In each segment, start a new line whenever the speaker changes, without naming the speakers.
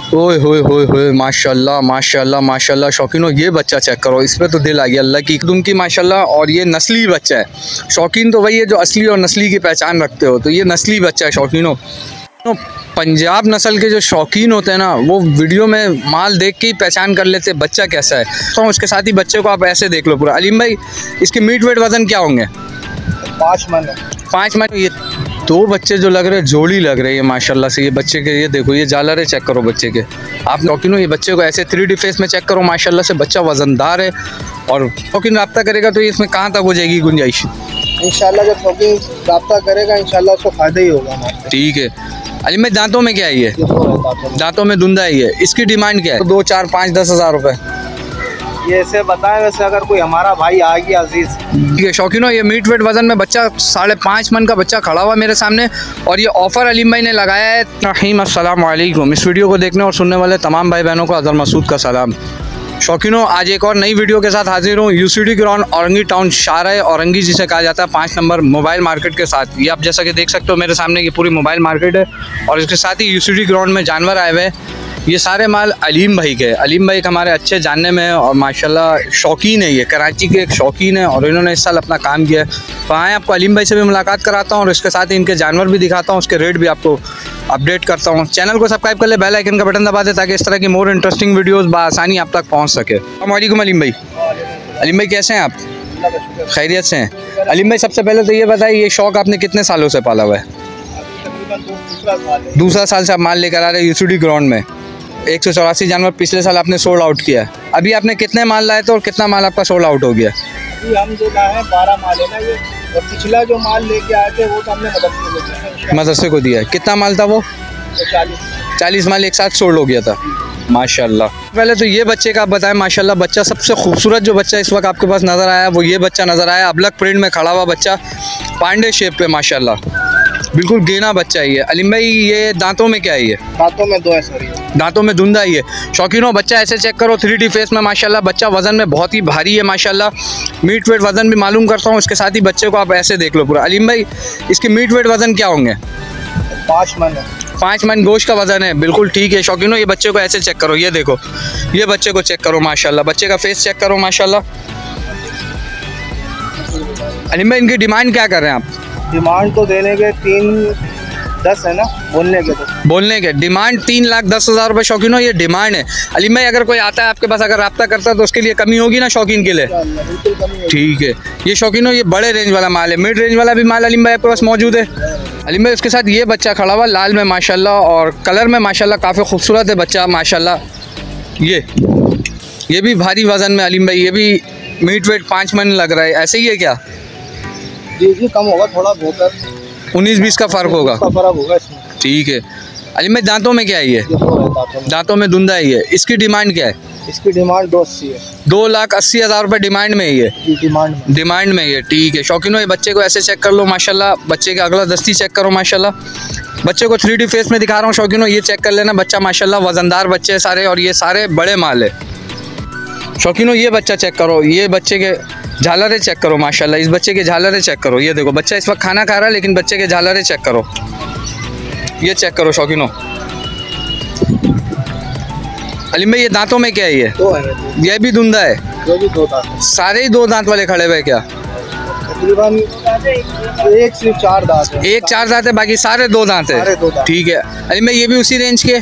ओए होए होए होए, माशाल्लाह माशाल्लाह माशाल्लाह। शौकीनों ये बच्चा चेक करो, इस पे तो दिल आ गया अल्लाह की तुम की माशाल्लाह। और ये नस्ली बच्चा है। शौकीन तो वही है जो असली और नस्ली की पहचान रखते हो, तो ये नस्ली बच्चा है शौकीनों। तो पंजाब नस्ल के जो शौकीन होते हैं ना, वो वीडियो में माल देख के ही पहचान कर लेते हैं बच्चा कैसा है। तो उसके साथ ही बच्चे को आप ऐसे देख लो पूरा। अलीम भाई, इसके मीट वेट वज़न क्या होंगे?
5 मन।
5 मन। ये दो बच्चे जो लग रहे हैं जोड़ी लग रही है माशाल्लाह से। ये बच्चे के, ये देखो ये झालर है, चेक करो बच्चे के। आप शौकीनों ये बच्चे को ऐसे 3D फेस में चेक करो माशाल्लाह से। बच्चा वज़नदार है और शौकीन रब्ता करेगा तो ये इसमें कहाँ तक हो जाएगी गुंजाइश?
इंशाल्लाह जब शौकीन रब्ता करेगा इंशाल्लाह उसको फ़ायदा ही होगा।
ठीक है। अलीम भाई, दांतों में क्या है ये? दांतों में धुंधा है ये। इसकी डिमांड क्या है? 2, 4, 5, 10 हज़ार रुपये।
ये ऐसे बताएं, वैसे अगर कोई हमारा भाई आ गया अजीज़।
ठीक है शौकीनों, ये मीट वेट वज़न में बच्चा 5.5 मन का बच्चा खड़ा हुआ मेरे सामने। और ये ऑफ़र अलीम भाई ने लगाया है। रहीम अस्सलाम वालेकुम। इस वीडियो को देखने और सुनने वाले तमाम भाई बहनों को अज़हर मसूद का सलाम। शौकीनों, आज एक और नई वीडियो के साथ हाजिर हूँ। UCD ground Orangi town, Shahrah Orangi जिसे कहा जाता है, 5 नंबर मोबाइल मार्केट के साथ। ये आप जैसा कि देख सकते हो मेरे सामने, ये पूरी मोबाइल मार्केट है। और इसके साथ ही यूसीडी ग्राउंड में जानवर आए हुए हैं। ये सारे माल अलीम भाई के। अलीम भाई हमारे अच्छे जानने में है और माशाल्लाह शौकीन है। ये कराची के एक शौकीन है और इन्होंने इस साल अपना काम किया है। तो आए आपको अलीम भाई से भी मुलाकात कराता हूँ और इसके साथ ही इनके जानवर भी दिखाता हूँ, उसके रेट भी आपको अपडेट करता हूँ। चैनल को सब्सक्राइब कर ले, बेल आइकन का बटन दबा दे ताकि इस तरह की मोर इंटरेस्टिंग वीडियोस बआसानी आप तक पहुँच सके। अस्सलाम वालेकुम अलीम भाई। अलीम भाई कैसे हैं आप? खैरियत से हैं? अलीम भाई सबसे पहले तो ये बताइए, ये शौक़ आपने कितने सालों से पाला हुआ है? दूसरा साल से आप माल लेकर आ रहे हैं यूसीडी ग्राउंड में। 184 जानवर पिछले साल आपने सोल्ड आउट किया। अभी आपने कितने माल लाए थे और कितना माल आपका सोल्ड आउट हो गया?
हम जो लाए हैं 12 माल है ना ये, और पिछला जो माल लेके आए थे वो तो हमने
मदरसे को दिया है। कितना माल था वो? 40 माल एक साथ सोल्ड हो गया था माशाल्लाह। पहले तो ये बच्चे का आप बताएं माशाल्लाह। बच्चा सबसे खूबसूरत जो बच्चा इस वक्त आपके पास नज़र आया वो ये बच्चा नज़र आया। अबलक प्रिंट में खड़ा हुआ बच्चा, पांडे शेप पे माशाल्लाह, बिल्कुल गेना बच्चा ही है। अलीम भाई, ये दांतों में क्या है? ये
दांतों में 2 है सर।
दांतों में धुंधा ही है। शौकीनों बच्चा ऐसे चेक करो 3D फेस में माशाल्लाह। बच्चा वज़न में बहुत ही भारी है माशाल्लाह। मीट वेट वज़न भी मालूम करता हूँ, इसके साथ ही बच्चे को आप ऐसे देख लो पूरा। अलीम भाई, इसके मीट वेट वज़न क्या होंगे?
5 मन है।
5 मन गोश्त का वज़न है, बिल्कुल ठीक है। शौकीनों ये बच्चे को ऐसे चेक करो, ये देखो ये बच्चे को चेक करो माशाल्लाह। बच्चे का फेस चेक करो माशाल्लाह। अलीम भाई, इनकी डिमांड क्या कर रहे हैं आप?
डिमांड तो देने के 3-10 है ना, बोलने के तो
बोलने के डिमांड 3,10,000 रुपये। शौकीनों ये डिमांड है। अलीम भाई, अगर कोई आता है आपके पास, अगर रब्ता करता है तो उसके लिए कमी होगी ना शौकीन के लिए? ठीक है। ये शौकीनों ये बड़े रेंज वाला माल है। मिड रेंज वाला भी माल अलीम भाई आपके पास मौजूद है। अलीम भाई, उसके साथ ये बच्चा खड़ा हुआ लाल में माशाल्लाह, और कलर में माशाल्लाह काफ़ी खूबसूरत है बच्चा माशाल्लाह। ये भी भारी वज़न में अलीम भाई, ये भी मीट वेट 5 मन लग रहा है। ऐसे ही है क्या?
जी कम होगा थोड़ा बहुत,
19-20 का फ़र्क होगा
इसमें।
ठीक है। अलीम भाई, दांतों में क्या है? ये दांतों में धुंधा है ये। इसकी डिमांड क्या है?
इसकी डिमांड 280 है।
2,80,000 रुपये डिमांड में ही है। डिमांड में ये ठीक है। शौकीनों ये बच्चे को ऐसे चेक कर लो माशाल्लाह। बच्चे का अगला दस्ती चेक करो माशाल्लाह। बच्चे को 3D फेस में दिखा रहा हूँ शौकीनों, ये चेक कर लेना। बच्चा माशाल्लाह वज़नदार बच्चे हैं सारे और ये सारे बड़े माल है। शौकीनों ये बच्चा चेक करो, ये बच्चे के झालरें चेक करो माशाल्लाह। इस बच्चे के झालरें चेक करो, ये देखो बच्चा इस वक्त खाना खा रहा है लेकिन बच्चे के झालरें चेक करो, ये चेक करो शौकीनों। अलीम भाई, ये दांतों में क्या है? ये भी धुंधा है। सारे ही 2 दांत वाले खड़े हुए क्या?
तकरीबन एक सिर्फ 4 दांत है।
एक 4 दांत है, बाकी सारे 2 दांत है। ठीक है। अलीम भाई, ये भी उसी रेंज के?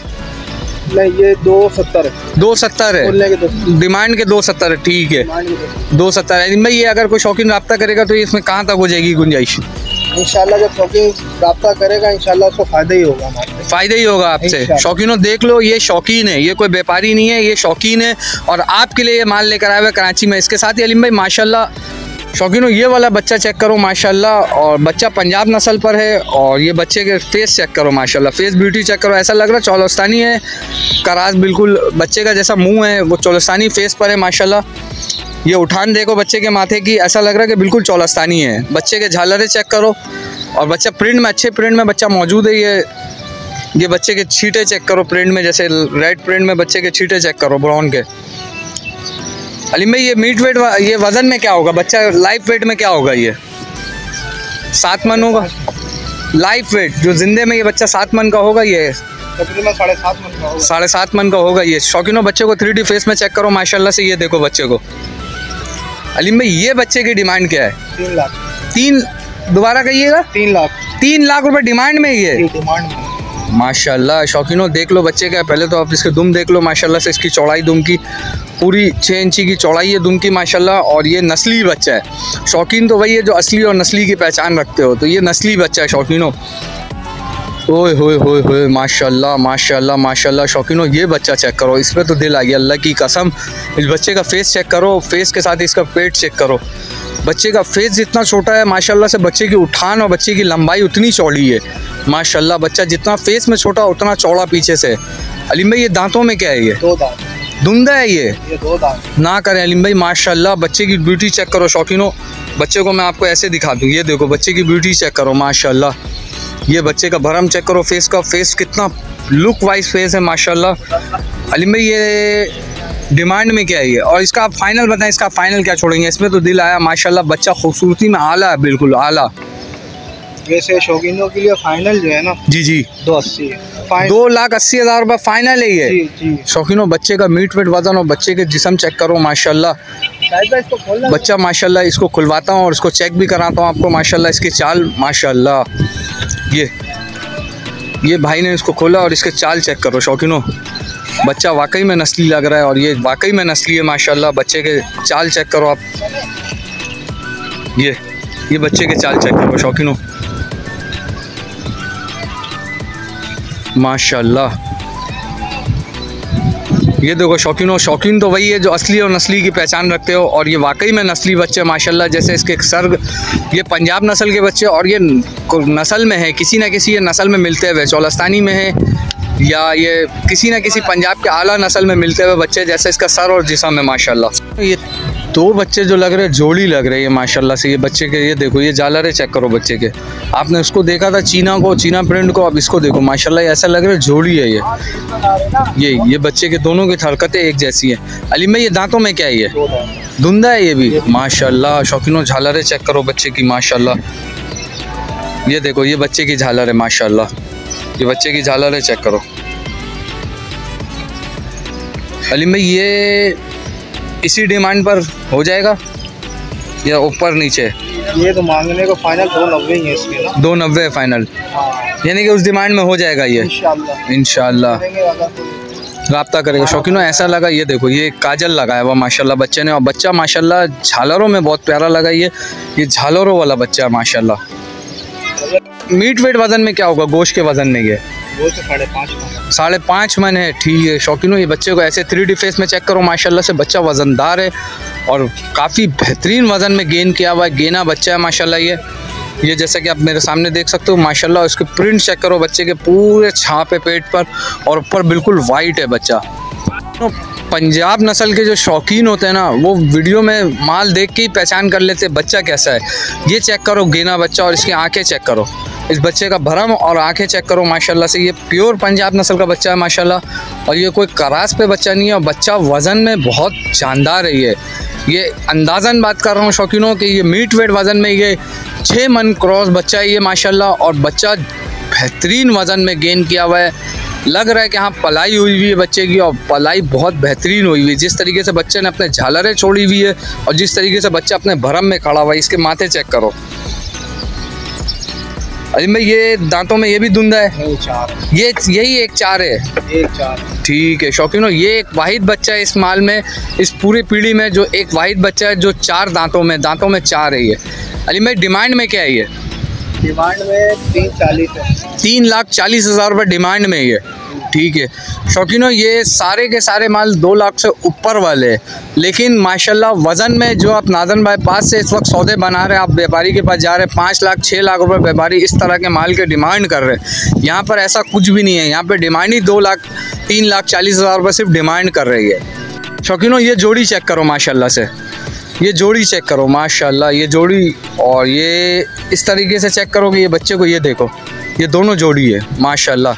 नहीं, ये 270 है।
270 है। डिमांड के 270 है। ठीक है, 270 है। अलीम भाई, ये अगर कोई शौकीन रब्ता करेगा तो ये इसमें कहाँ तक हो जाएगी गुंजाइश?
इंशाल्लाह जब शौकीन रब्ता करेगा इंशाल्लाह उसको फ़ायदा ही होगा।
फ़ायदा ही होगा आपसे। शौकीनों देख लो, ये शौकीन है, ये कोई व्यापारी नहीं है, ये शौकीन है और आपके लिए ये माल लेकर आया हुआ है कराची में। इसके साथ ही अलीम भाई माशाल्लाह शौकीनों ये वाला बच्चा चेक करो माशाल्लाह, और बच्चा पंजाब नस्ल पर है। और ये बच्चे के फेस चेक करो माशाल्लाह, फेस ब्यूटी चेक करो, ऐसा लग रहा है चौलस्तानी है। कराज बिल्कुल बच्चे का जैसा मुंह है वो चौलस्तानी फेस पर है माशाल्लाह। ये उठान देखो बच्चे के माथे की, ऐसा लग रहा है कि बिल्कुल चौलस्तानी है। बच्चे के झालरें चेक करो और बच्चा प्रिंट में, अच्छे प्रिंट में बच्चा मौजूद है। ये बच्चे के छींटे चेक करो प्रिंट में, जैसे रेड प्रिंट में बच्चे के छींटे चेक करो ब्राउन के। अलीम भाई, ये मीट वेट ये वज़न में क्या होगा? बच्चा लाइफ वेट में क्या होगा? ये 7 मन होगा लाइफ वेट। जो जिंदे में ये बच्चा 7 मन का होगा ये।
तकरीबन 7.5 मन का होगा।
7.5 मन का होगा ये। शौकीनों बच्चे को 3D फेस में चेक करो माशाल्लाह से, ये देखो बच्चे को। अलीम भाई ये बच्चे की डिमांड क्या है?
3 लाख।
3 दोबारा कहिएगा?
3 लाख।
3 लाख रुपए डिमांड में ये
डिमांड में।
माशाल्लाह। शौकीनों देख लो बच्चे का, पहले तो आप इसके दुम देख लो माशाल्लाह से, इसकी चौड़ाई दुम की पूरी 6 इंची की चौड़ाई है दुम की माशाल्लाह। और ये नस्ली बच्चा है। शौकीन तो वही है जो असली और नस्ली की पहचान रखते हो, तो ये नस्ली बच्चा है शौकीनों। ओए होए होए होए माशाल्लाह माशाल्लाह माशाल्लाह। शौकीनों ये बच्चा चेक करो, इस पर तो दिल आ गया अल्लाह की कसम। इस बच्चे का फेस चेक करो, फेस के साथ इसका पेट चेक करो। बच्चे का फेस जितना छोटा है माशाल्लाह से, बच्चे की उठान और बच्चे की लंबाई उतनी चौड़ी है माशाल्लाह। बच्चा जितना फेस में छोटा उतना चौड़ा पीछे से। अलीम भाई ये दांतों में क्या है? ये
2 दांत।
धुंधा है ये
2 दांत
ना करें अलीम भाई माशाल्लाह। बच्चे की ब्यूटी चेक करो शौकीनों। बच्चे को मैं आपको ऐसे दिखा दूँ, ये देखो बच्चे की ब्यूटी चेक करो माशाल्लाह। ये बच्चे का भरम चेक करो, फेस का, फेस कितना लुक वाइज फेस है माशाल्लाह। अलीम भाई ये डिमांड में क्या है ये? और इसका आप फाइनल बताएं, इसका फाइनल क्या छोड़ेंगे? इसमें तो दिल आया माशाल्लाह। बच्चा खूबसूरती में आला है, बिल्कुल आला।
वैसे शौकीनों के लिए फाइनल जो है ना
जी जी
280 है।
2,80,000 रुपये फाइनल है ये।
जी जी।
शौकीनों बच्चे का मीट वेट वजन और बच्चे के जिस्म चेक करो माशाल्लाह।
इसको खोलना
बच्चा माशाल्लाह, इसको खुलवाता हूँ और इसको चेक भी कराता हूँ आपको माशाल्लाह। इसकी चाल माशाल्लाह, ये भाई ने इसको खोला और इसके चाल चेक करो शौकीनों। बच्चा वाकई में नस्ली लग रहा है और ये वाकई में नस्ली है माशाल्लाह। बच्चे के चाल चेक करो आप, ये बच्चे के चाल चेक करो शौकीनों माशाल्लाह। ये देखो शौकीनों, शौकीन तो वही है जो असली और नस्ली की पहचान रखते हो। और ये वाकई में नस्ली बच्चे माशाल्लाह। जैसे इसके सर, ये पंजाब नस्ल के बच्चे और ये नस्ल में है, किसी ना किसी ये नस्ल में मिलते हुए, चौलस्तानी में है या ये किसी ना किसी पंजाब के आला नस्ल में मिलते हुए बच्चे, जैसे इसका सर और जिस्म है माशाल्लाह। ये 2 बच्चे जो लग रहे हैं जोड़ी लग रही है माशाल्लाह से। ये बच्चे के, ये देखो ये झालरें चेक करो बच्चे के। आपने उसको देखा था चीना को, चीना प्रिंट को, अब इसको देखो माशाल्लाह ऐसा लग रहा है जोड़ी है ये बच्चे के दोनों की हरकतें एक जैसी है। अलीम भाई ये दांतों में क्या है? ये धुंधा है ये भी माशाल्लाह। शौकीनों झालरें चेक करो बच्चे की माशाल्लाह। ये देखो ये बच्चे की झालर है माशाल्लाह। ये बच्चे की झालरें चेक करो। अलीम भाई ये इसी डिमांड पर हो जाएगा या ऊपर नीचे?
ये तो मांगने को फाइनल 290 ही है इसके ना।
290 है फाइनल, यानी कि उस डिमांड में हो जाएगा ये इंशाल्लाह। राब्ता करेगा शौकीनों। ऐसा लगा, ये देखो ये काजल लगाया हुआ माशाल्लाह बच्चे ने, और बच्चा माशाल्लाह झालरों में बहुत प्यारा लगा। ये झालरों वाला बच्चा है माशाल्लाह। मीट वेट वजन में क्या होगा? गोश्त के वजन में ये 5.5 मन है। ठीक है शौकीनों, ये बच्चे को ऐसे 3D फेस में चेक करो माशाल्लाह से। बच्चा वज़नदार है और काफ़ी बेहतरीन वज़न में गेन किया हुआ है, गेना बच्चा है माशाल्लाह। ये जैसा कि आप मेरे सामने देख सकते हो माशाल्लाह। इसके प्रिंट चेक करो बच्चे के, पूरे छाप है पेट पर और ऊपर बिल्कुल वाइट है बच्चा। तो पंजाब नस्ल के जो शौकीन होते हैं ना, वो वीडियो में माल देख के ही पहचान कर लेते बच्चा कैसा है। ये चेक करो गेना बच्चा, और इसकी आँखें चेक करो, इस बच्चे का भरम और आंखें चेक करो माशाल्लाह से। ये प्योर पंजाब नस्ल का बच्चा है माशाल्लाह। और ये कोई करास पे बच्चा नहीं है, और बच्चा वज़न में बहुत शानदार है। ये अंदाज़न बात कर रहा हूँ शौकीनों कि ये मीट वेट वज़न में ये 6 मन क्रॉस बच्चा है ये माशाल्लाह। और बच्चा बेहतरीन वज़न में गेन किया हुआ है। लग रहा है कि हाँ पलाई हुई हुई है बच्चे की, और पलाई बहुत बेहतरीन हुई हुई है। जिस तरीके से बच्चे ने अपने झालरें छोड़ी हुई है और जिस तरीके से बच्चा अपने भरम में खड़ा हुआ है, इसके माथे चेक करो। अरे भाई ये दांतों में ये भी धुंधा है? ये यही एक चार है। ठीक है शौकीनों, ये एक वाहिद बच्चा है इस माल में, इस पूरी पीढ़ी में जो एक वाहिद बच्चा है जो 4 दांतों में 4 है ये। अली भाई डिमांड में क्या है ये?
डिमांड में 340 है।
3,40,000 रुपये डिमांड में ये। ठीक है शौकीनों, ये सारे के सारे माल 2 लाख से ऊपर वाले हैं, लेकिन माशाल्लाह वज़न में जो आप नाज़न भाई पास से इस वक्त सौदे बना रहे हैं, आप व्यापारी के पास जा रहे हैं, 5 लाख 6 लाख रुपए व्यापारी इस तरह के माल के डिमांड कर रहे हैं। यहाँ पर ऐसा कुछ भी नहीं है, यहाँ पर डिमांड ही 3,40,000 रुपये सिर्फ डिमांड कर रही है। शौकीनों ये जोड़ी चेक करो माशाल्लाह से, ये जोड़ी चेक करो माशाल्लाह, ये जोड़ी, और ये इस तरीके से चेक करोगे ये बच्चे को, ये देखो ये दोनों जोड़ी है माशाल्लाह।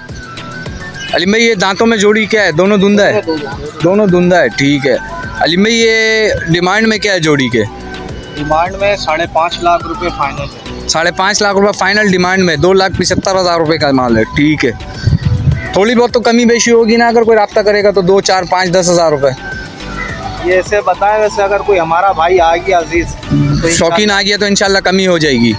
अलीम भाई ये दांतों में जोड़ी क्या है? दोनों धुंधा है? दोनों धुंधा है। ठीक है अलीम भाई ये डिमांड में क्या है जोड़ी के?
डिमांड में 5.5 लाख रुपए फाइनल है।
5.5 लाख रुपये फाइनल डिमांड में, 2,75,000 रुपये का माल है। ठीक है थोड़ी बहुत तो कमी बेशी होगी ना, अगर कोई रब्ता करेगा तो 2, 4, 5, 10 हज़ार रुपये।
ये ऐसे बताएं, वैसे अगर कोई हमारा भाई आ गया अजीज तो
शौकीन आ गया तो इंशाल्लाह कमी हो जाएगी।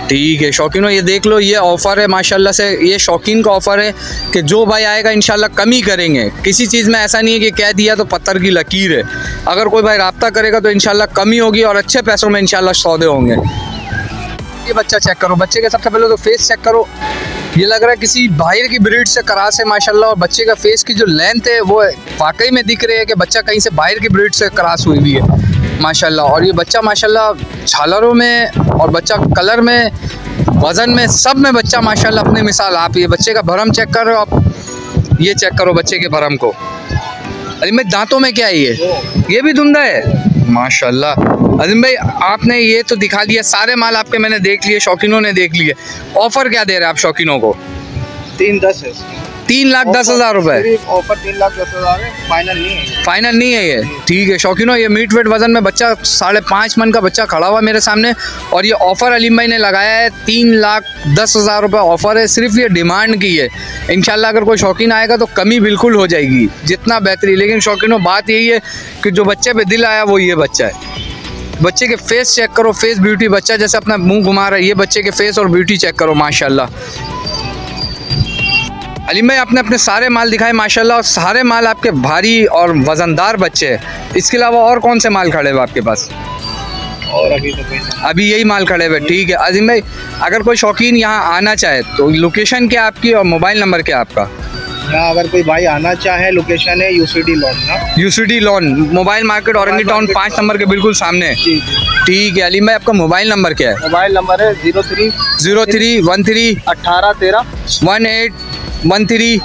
ठीक है शौकीनों, ये देख लो, ये ऑफ़र है माशाल्लाह से, ये शौकीन का ऑफ़र है कि जो भाई आएगा इंशाल्लाह कमी करेंगे। किसी चीज़ में ऐसा नहीं है कि कह दिया तो पत्थर की लकीर है। अगर कोई भाई रब्ता करेगा तो इंशाल्लाह कमी होगी और अच्छे पैसों में इंशाल्लाह सौदे होंगे। ये बच्चा चेक करो, बच्चे के सबसे पहले तो फेस चेक करो। ये लग रहा है किसी बाहर की ब्रीड से क्रॉस है माशाल्लाह, और बच्चे का फेस की जो लेंथ है वो वाकई में दिख रही है कि बच्चा कहीं से बाहर की ब्रीड से क्रॉस हुई हुई है माशाल्लाह। और ये बच्चा माशाल्लाह झालरों में और बच्चा कलर में, वज़न में, सब में बच्चा माशाल्लाह अपनी मिसाल। आप ये बच्चे का भरम चेक करो, आप ये चेक करो बच्चे के भरम को। अरे मैं दांतों में क्या है ये भी धुंधा है माशाल्लाह। अजीम भाई आपने ये तो दिखा दिया, सारे माल आपके मैंने देख लिए, शौकीनों ने देख लिए। ऑफर क्या दे रहे हैं आप शौकीनों को?
3,10 है।
3,10,000 रुपये
ऑफर। 3,10,000 है, फाइनल नहीं है।
फाइनल नहीं है ये। ठीक है शौकीनों, ये मीट वेट वज़न में बच्चा 5.5 मन का बच्चा खड़ा हुआ मेरे सामने, और ये ऑफ़र अलीम भाई ने लगाया है 3,10,000 रुपये ऑफ़र है। सिर्फ ये डिमांड की है, इंशाल्लाह अगर कोई शौकीन आएगा तो कमी बिल्कुल हो जाएगी, जितना बेहतरीन। लेकिन शौकीनों बात यही है कि जो बच्चे पे दिल आया वो ये बच्चा है। बच्चे के फेस चेक करो, फेस ब्यूटी, बच्चा जैसे अपना मुंह घुमा रहा है, ये बच्चे के फेस और ब्यूटी चेक करो माशाल्लाह। अलीम भाई आपने अपने सारे माल दिखाए माशाल्लाह, और सारे माल आपके भारी और वज़नदार बच्चे हैं। इसके अलावा और कौन से माल खड़े हुए आपके पास?
और अभी यही
माल खड़े हुए। ठीक है अजीम भाई, अगर कोई शौकीन यहाँ आना चाहे तो लोकेशन क्या आपकी और मोबाइल नंबर क्या आपका?
यहाँ अगर कोई भाई आना चाहे, लोकेशन है UCD लॉन ना,
UCD lawn, mobile market, Orangi town 5 number के बिल्कुल सामने। ठीक है अलीम भाई, आपका मोबाइल नंबर क्या है?
मोबाइल नंबर है 03
13
18 13
1813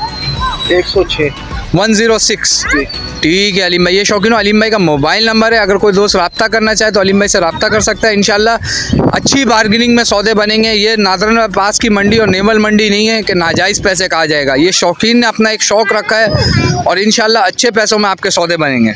106
106। ठीक है अलीम भाई, ये शौकीनों अलीम भाई का मोबाइल नंबर है। अगर कोई दोस्त रब्ता करना चाहे तो अलीम भाई से रब्ता कर सकता है। इंशाल्लाह अच्छी बार्गेनिंग में सौदे बनेंगे। ये नादरन पास की मंडी और नेवल मंडी नहीं है कि नाजायज़ पैसे कहा जाएगा। ये शौकीन ने अपना एक शौक़ रखा है और इंशाल्लाह अच्छे पैसों में आपके सौदे बनेंगे।